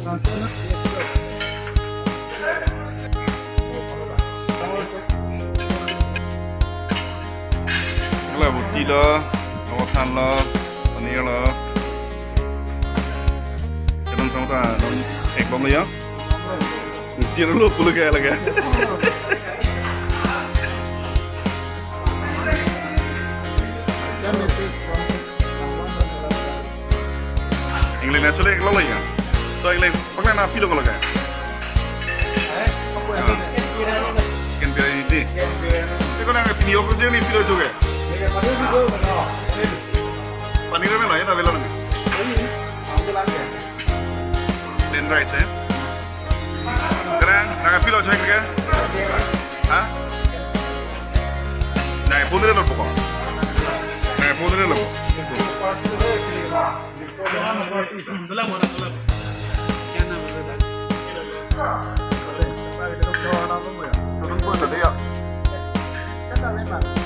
là một tí đó, nó than lo, anh ấy lo, cái đồng xong ta nó ek bom lấy á, chia nó luôn bulu kayak lagi. England actually ek lo lagi ya, so England pakai na pilo kalau kayak. Kan dia ini, itu kan yang pilo kerja ni pilo juga. Panirnya lah ya, tak belum. Plain rice ya. Sekarang nak pilo cek ke? Hah? Nah, pondere lo pokok. Nah, pondere lo. Dalam mana dalam? Kiana berada. Turun pun ada ya. Kata memang.